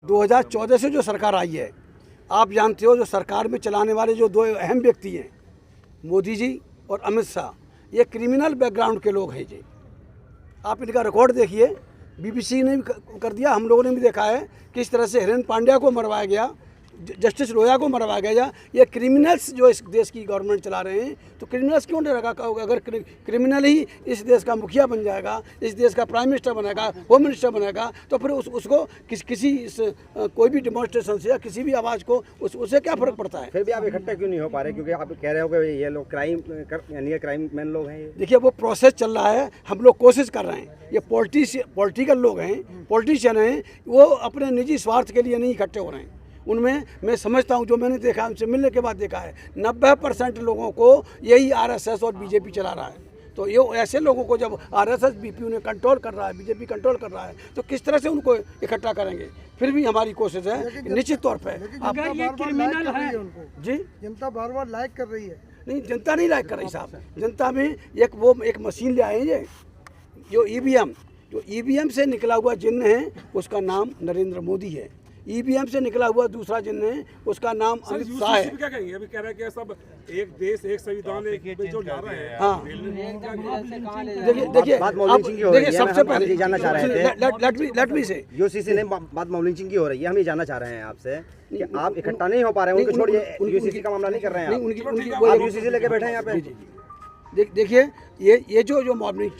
2014 से जो सरकार आई है, आप जानते हो जो सरकार में चलाने वाले जो दो अहम व्यक्ति हैं, मोदी जी और अमित शाह, ये क्रिमिनल बैकग्राउंड के लोग हैं जी। आप इनका रिकॉर्ड देखिए, बीबीसी ने भी कर दिया, हम लोगों ने भी देखा है किस तरह से हिरेन पांड्या को मरवाया गया, जस्टिस लोया को मरवाया गया। ये क्रिमिनल्स जो इस देश की गवर्नमेंट चला रहे हैं, तो क्रिमिनल्स क्यों नहीं रखा? अगर क्रिमिनल ही इस देश का मुखिया बन जाएगा, इस देश का प्राइम मिनिस्टर बनेगा, होम मिनिस्टर बनेगा, तो फिर उसको कोई भी डिमॉन्स्ट्रेशन से या किसी भी आवाज़ को उससे क्या फ़र्क पड़ता है? फिर भी आप इकट्ठा क्यों नहीं हो पा रहे? क्योंकि आप कह रहे हो कि ये लोग क्राइम मैन लोग हैं। देखिए, वो प्रोसेस चल रहा है, हम लोग कोशिश कर रहे हैं। ये पॉलिटिकल लोग हैं, पॉलिटिशियन हैं, वो अपने निजी स्वार्थ के लिए नहीं इकट्ठे हो रहे हैं। उनमें मैं समझता हूँ, जो मैंने देखा, उनसे मिलने के बाद देखा है, 90% लोगों को यही आरएसएस और बीजेपी चला रहा है। तो ये ऐसे लोगों को जब आरएसएस बीपी उन्हें कंट्रोल कर रहा है, बीजेपी कंट्रोल कर रहा है, तो किस तरह से उनको इकट्ठा करेंगे? फिर भी हमारी कोशिश है निश्चित तौर पे। अगर ये क्रिमिनल है उनको जी, जनता बार बार लाइक कर रही है। नहीं, जनता नहीं लाइक कर रही साहब। जनता में एक मशीन ले आए हैं, ये जो ईवीएम से निकला हुआ चिन्ह है, उसका नाम नरेंद्र मोदी है। ईवीएम से निकला हुआ दूसरा चिन्ह है, उसका नाम अमित शाह है। क्या कहेंगे? अभी कह रहा है कि सब एक देश एक संविधान एक जो जा रहा है। हाँ, देखिए सबसे पहले जानना चाह रहे थे, लेट मी से, यूसीसी ने बात मॉबलिंग की हो रही है, हम ये जानना चाह रहे हैं आपसे कि आप इकट्ठा नहीं हो पा रहे हैं। उनको छोड़िए, यूसीसी का मामला नहीं कर रहे हैं आप यूसीसी लेके बैठे हैं यहाँ पे। देखिए, ये जो मॉबलिंग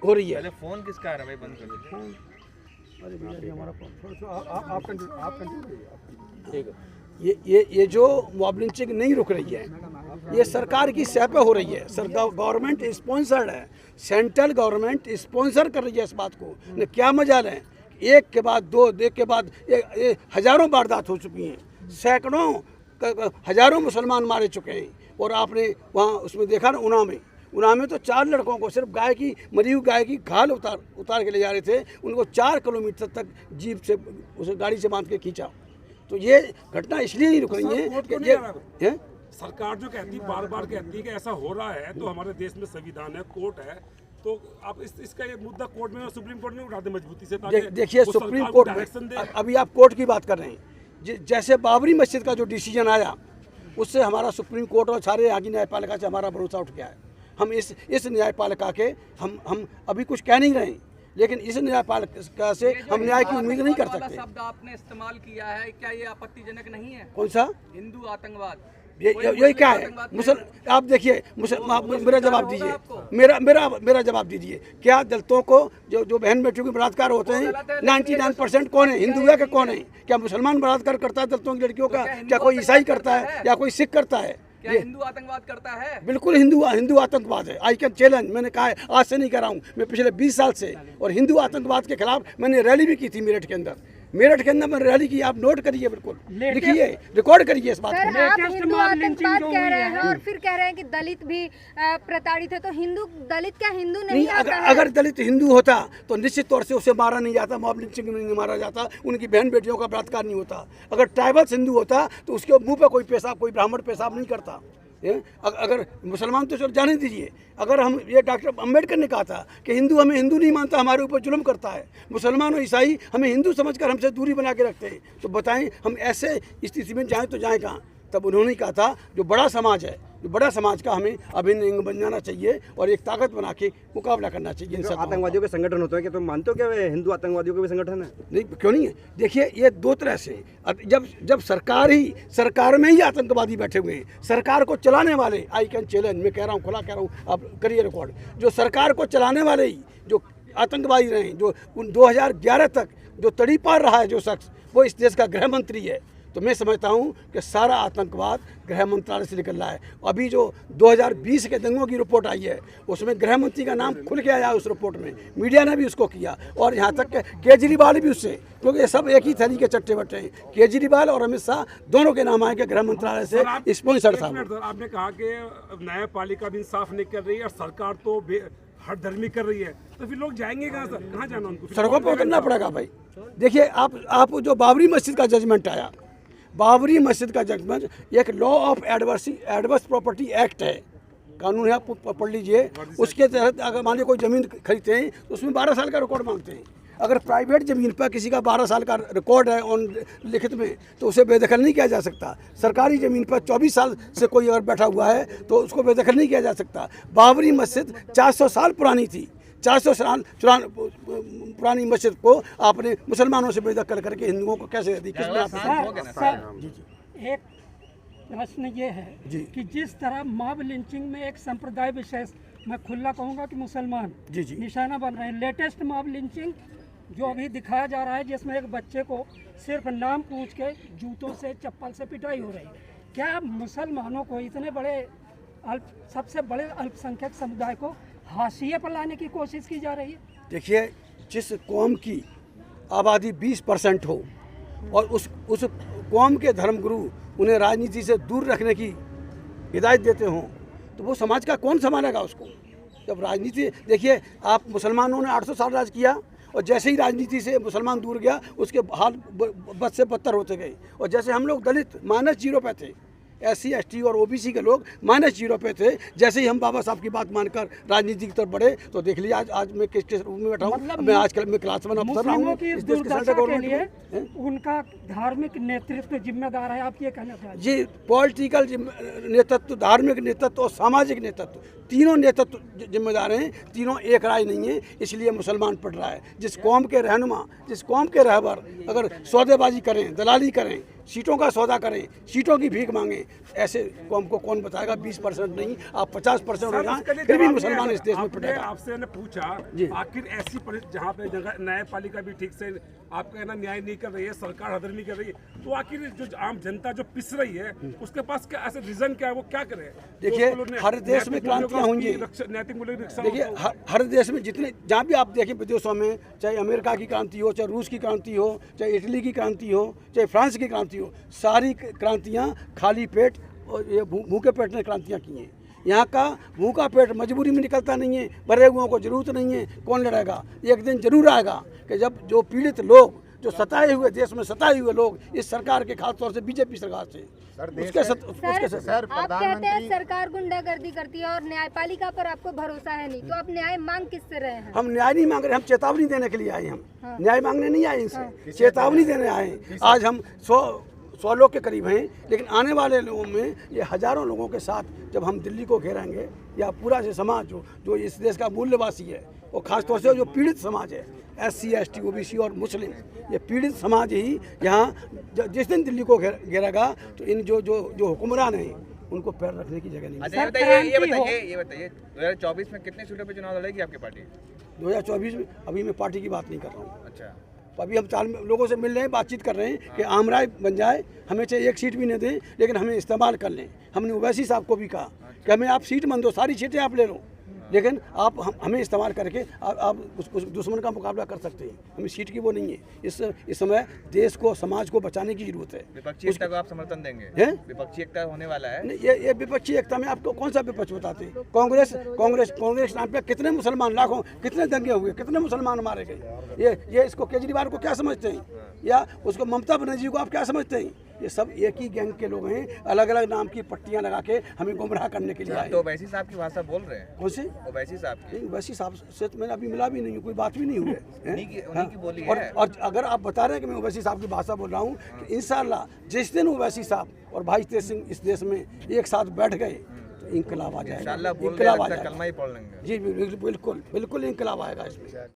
हो रही है, फोन किसका है भाई? बंद कर दो। अरे भैया, ये हमारा आप ये जो मॉब लिंचिंग नहीं रुक रही है, ये सरकार की सह पे हो रही है। गवर्नमेंट स्पॉन्सर्ड है, सेंट्रल गवर्नमेंट स्पॉन्सर कर रही है इस बात को। क्या मजाल है, एक के बाद दो, एक के बाद हजारों वारदात हो चुकी हैं, सैकड़ों हजारों मुसलमान मारे चुके हैं। और आपने वहाँ उसमें देखा ना, उना में तो 4 लड़कों को सिर्फ मरी हुई गाय की खाल उतार के ले जा रहे थे, उनको 4 किलोमीटर तक जीप से उस गाड़ी से बांध के खींचा। तो ये घटना इसलिए नहीं रुक रही है। सरकार जो कहती है, बार बार कहती है कि ऐसा हो रहा है, तो हमारे देश में संविधान है, कोर्ट है, तो आप इसका ये मुद्दा कोर्ट में और सुप्रीम कोर्ट में उठा दें मजबूती से। देखिए, सुप्रीम कोर्ट में अभी आप कोर्ट की बात कर रहे हैं। जैसे बाबरी मस्जिद का जो डिसीजन आया, उससे हमारा सुप्रीम कोर्ट और सारे आगे न्यायपालिका से हमारा भरोसा उठ गया है। हम इस न्यायपालिका के हम अभी कुछ कह नहीं रहे हैं, लेकिन इस न्यायपालिका से हम न्याय की उम्मीद नहीं कर सकते। शब्द आपने इस्तेमाल किया है, क्या ये आपत्तिजनक नहीं है? कौन सा? हिंदू आतंकवाद। ये क्या है? आप देखिए, मेरा जवाब दीजिए, मेरा जवाब दीजिए। क्या दलितों को जो बहन बेटियों के बलात्कार होते हैं, 99% कौन है? हिंदू है कि कौन है? क्या मुसलमान बलात्कार करता है दलितों की लड़कियों का? क्या कोई ईसाई करता है या कोई सिख करता है? क्या हिंदू आतंकवाद करता है? बिल्कुल हिंदू आतंकवाद है। आई कैन चैलेंज, मैंने कहा है, आज से नहीं कर रहा हूँ, मैं पिछले 20 साल से। और हिंदू आतंकवाद के खिलाफ मैंने रैली भी की थी मेरठ के अंदर मैंने रैली की। आप नोट करिए, बिल्कुल लिखिए, रिकॉर्ड करिए इस बात को। आप हिंदू आतंकवाद कह रहे हैं और फिर कह रहे हैं कि दलित भी प्रताड़ित है, तो दलित क्या हिंदू नहीं आता है? अगर दलित हिंदू होता तो निश्चित तौर से उसे मारा नहीं जाता, मॉब लिंचिंग नहीं मारा जाता, उनकी बहन बेटियों का बलात्कार नहीं होता। अगर ट्राइबल्स हिंदू होता तो उसके मुंह पे कोई ब्राह्मण पेशाब नहीं करता। अगर मुसलमान तो चलो जाने दीजिए, अगर हम ये डॉक्टर अम्बेडकर ने कहा था कि हिंदू हमें हिंदू नहीं मानता, हमारे ऊपर जुल्म करता है, मुसलमान और ईसाई हमें हिंदू समझकर हमसे दूरी बना के रखते हैं, तो बताएं हम ऐसे स्थिति में जाएं तो जाएं कहाँ? तब उन्होंने कहा था, जो बड़ा समाज है, जो बड़ा समाज का हमें अभिन्न अंग बन जाना चाहिए और एक ताकत बना के मुकाबला करना चाहिए। तो आतंकवादियों के संगठन होते हैं, क्या तुम मानते हो क्या हिंदू आतंकवादियों के भी संगठन है? नहीं, क्यों नहीं है। देखिए, ये 2 तरह से, जब सरकार में ही आतंकवादी बैठे हुए हैं, सरकार को चलाने वाले, आई कैन चैलेंज, मैं कह रहा हूँ, खुला कह रहा हूँ, आप करिए रिकॉर्ड, जो सरकार को चलाने वाले ही जो आतंकवादी रहे, जो 2011 तक जो तड़ी पार रहा है जो शख्स, वो इस देश का गृह मंत्री है। तो मैं समझता हूँ कि सारा आतंकवाद गृह मंत्रालय से निकल रहा है। अभी जो 2020 के दंगों की रिपोर्ट आई है, उसमें गृह मंत्री का नाम खुल के आया उस रिपोर्ट में, मीडिया ने भी उसको किया, और यहाँ तक केजरीवाल भी उससे, क्योंकि ये सब एक ही थैली के चट्टे बट्टे हैं। केजरीवाल और अमित शाह दोनों के नाम आए कि गृह मंत्रालय से स्पॉन्सर था। आपने कहा कि न्यायपालिका भी इंसाफ नहीं कर रही है और सरकार तो हर धर्मी कर रही है, तो फिर लोग जाएंगे कहाँ जाना उनको? सड़कों पर उतरना पड़ेगा भाई। देखिए, आप जो बाबरी मस्जिद का जजमेंट आया, बाबरी मस्जिद का जजमेंट एक law of adverse property act है, कानून है, आप पढ़ लीजिए। उसके तहत अगर मान लीजिए कोई ज़मीन खरीदते हैं तो उसमें 12 साल का रिकॉर्ड मांगते हैं। अगर प्राइवेट ज़मीन पर किसी का 12 साल का रिकॉर्ड है ऑन लिखित में तो उसे बेदखल नहीं किया जा सकता। सरकारी ज़मीन पर 24 साल से कोई अगर बैठा हुआ है तो उसको बेदखल नहीं किया जा सकता। बाबरी मस्जिद 400 साल पुरानी थी, 400 साल पुरानी मस्जिद को आपने मुसलमानों से बेदखल करके हिंदुओं को कैसे दी? किस बात पे? एक प्रश्न ये है कि जिस तरह मॉब लिंचिंग में एक संप्रदाय विशेष, मैं खुला कहूँगा कि मुसलमान निशाना बन रहे हैं। लेटेस्ट मॉब लिंचिंग जो अभी दिखाया जा रहा है जिसमें एक बच्चे को सिर्फ नाम पूछ के जूतों से चप्पल से पिटाई हो रही है, क्या मुसलमानों को इतने बड़े सबसे बड़े अल्पसंख्यक समुदाय को हाशिए पर लाने की कोशिश की जा रही है? देखिए, जिस कौम की आबादी 20% हो और उस कौम के धर्मगुरु उन्हें राजनीति से दूर रखने की हिदायत देते हों तो वो समाज का कौन संभालेगा उसको? जब राजनीति, देखिए आप मुसलमानों ने 800 साल राज किया और जैसे ही राजनीति से मुसलमान दूर गया उसके हाल बद से बदतर होते गए। और जैसे हम लोग दलित -0 पे थे, SC ST और OBC के लोग -0 पे थे, जैसे ही हम बाबा साहब की बात मानकर राजनीति की तरफ बढ़े तो देख लिया आज मैं किस रूप में बैठा हूँ। मैं आजकल मैं क्लास 1 अफसर रहा हूँ इस देश के सेंट्रल गवर्नमेंट में। उनका धार्मिक नेतृत्व जिम्मेदार है, आप ये कहना चाहते हैं? जी, पॉलिटिकल नेतृत्व, धार्मिक नेतृत्व और सामाजिक नेतृत्व, तीनों नेतृत्व जिम्मेदार हैं। तीनों एक राय नहीं है, इसलिए मुसलमान पड़ रहा है। जिस कौम के रहनुमा, जिस कौम के रहबर अगर सौदेबाजी करें, दलाली करें, सीटों का सौदा करें, सीटों की भीख मांगें, ऐसे कौम को कौन बताएगा? 20% नहीं, आप 50% हो जाए फिर भी मुसलमान इस देश में पड़ेगा। आपसे ने पूछा आखिर ऐसी जहाँ पे न्यायपालिका भी ठीक से आप कहना न्याय नहीं कर रही है, सरकार हदर नहीं कर रही है, तो आखिर जो आम जनता जो पिस रही है उसके पास क्या ऐसे रीजन क्या है, वो क्या करे? देखिए, हर देश में क्रांतियाँ होंगी। नैतिक मूल्य देखिए, हर देश में जितने जहाँ भी आप देखें विदेशों में, चाहे अमेरिका की क्रांति हो, चाहे रूस की क्रांति हो, चाहे इटली की क्रांति हो, चाहे फ्रांस की क्रांति हो, सारी क्रांतियाँ खाली पेट और ये भूखे पेट ने क्रांतियाँ की हैं। यहाँ का भूखा पेट मजबूरी में निकलता नहीं है, भरे हुओं को जरूरत नहीं है, कौन लड़ेगा? एक दिन जरूर आएगा कि जब जो पीड़ित लोग, जो सताए हुए, देश में सताए हुए लोग इस सरकार के, खासतौर से बीजेपी सरकार से सर, आप कहते हैं सरकार गुंडागर्दी करती है और न्यायपालिका पर आपको भरोसा है नहीं, तो आप न्याय मांग किससे रहे हैं? हम न्याय नहीं मांग रहे, हम चेतावनी देने के लिए आए। हम न्याय मांगने नहीं आए, इनसे चेतावनी देने आए। आज हम 100 लोग के करीब हैं, लेकिन आने वाले लोगों में ये हज़ारों लोगों के साथ जब हम दिल्ली को घेरेंगे, या पूरा से समाज जो इस देश का मूल्यवासी है, और ख़ासतौर से जो पीड़ित समाज है, SC ST OBC और मुस्लिम, ये पीड़ित समाज ही यहाँ जिस दिन दिल्ली को घेरेगा तो इन जो हुक्मरान हैं उनको पैर रखने की जगह नहीं। अच्छा, ये बताइए 2024 में कितने सीटों पे चुनाव लड़ेगी आपकी पार्टी? 2024 में अभी मैं पार्टी की बात नहीं कर रहा हूँ। अच्छा, अभी हम 4 लोगों से मिल रहे हैं, बातचीत कर रहे हैं कि आम राय बन जाए, हमें चाहे एक सीट भी न दें लेकिन हमें इस्तेमाल कर लें। हमने ओवैसी साहब को भी कहा कि हमें आप सीट मन दो, सारी सीटें आप ले लो, लेकिन आप हमें इस्तेमाल करके आप उस दुश्मन का मुकाबला कर सकते हैं। हमें सीट की वो नहीं है। इस समय देश को, समाज को बचाने की जरूरत है। विपक्षी एकता को आप समर्थन देंगे? विपक्षी एकता होने वाला है? नहीं, ये विपक्षी एकता में आपको कौन सा विपक्ष बताते हैं? कांग्रेस नाम पे कितने मुसलमान, लाखों, कितने दंगे हुए, कितने मुसलमान मारे गए? ये इसको केजरीवाल को क्या समझते हैं, या उसको ममता बनर्जी को आप क्या समझते हैं? ये सब एक ही गैंग के लोग हैं, अलग अलग नाम की पट्टियां लगा के हमें गुमराह करने के लिए आए। तो ओवैसी साहब की भाषा बोल रहे हैं? कौन से ओवैसी साहब की? नहीं, ओवैसी साहब से तो मैंने अभी मिला भी नहीं हूँ, कोई बात भी नहीं हुई है। उन्हीं की बोली है। और अगर आप बता रहे हैं कि मैं ओवैसी साहब की भाषा बोल रहा हूँ, तो इंशाल्लाह जिस दिन ओवैसी साहब और भाई तेज सिंह इस देश में एक साथ बैठ गए तो इंकलाब आ जाएगा। इंशाल्लाह बोल रहे हैं, कलमा ही पढ़ लेंगे। जी बिल्कुल बिल्कुल इंकलाब आएगा इसमें।